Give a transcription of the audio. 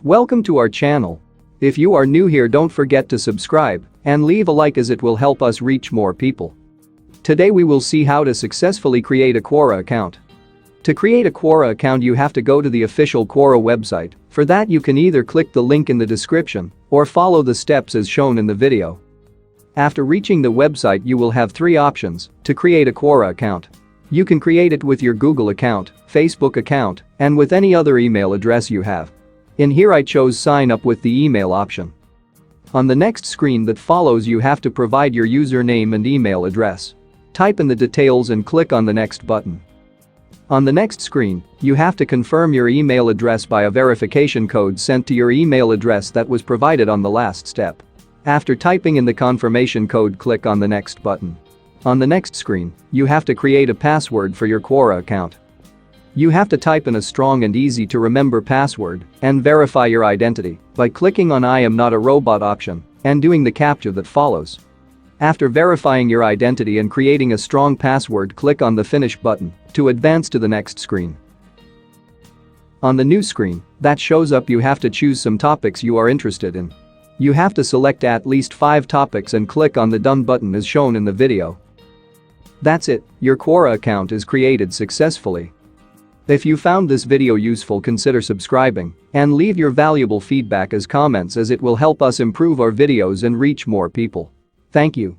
Welcome to our channel. If you are new here, don't forget to subscribe and leave a like as it will help us reach more people. Today we will see how to successfully create a Quora account. To create a Quora account you have to go to the official Quora website. For that you can either click the link in the description or follow the steps as shown in the video. After reaching the website you will have three options to create a Quora account. You can create it with your Google account, Facebook account, and with any other email address you have. In here I chose sign up with the email option. On the next screen that follows you have to provide your username and email address. Type in the details and click on the next button. On the next screen, you have to confirm your email address by a verification code sent to your email address that was provided on the last step. After typing in the confirmation code, click on the next button. On the next screen, you have to create a password for your Quora account. You have to type in a strong and easy to remember password and verify your identity by clicking on I am not a robot option and doing the CAPTCHA that follows. After verifying your identity and creating a strong password, click on the finish button to advance to the next screen. On the new screen that shows up you have to choose some topics you are interested in. You have to select at least 5 topics and click on the done button as shown in the video. That's it, your Quora account is created successfully. If you found this video useful, consider subscribing and leave your valuable feedback as comments as it will help us improve our videos and reach more people. Thank you.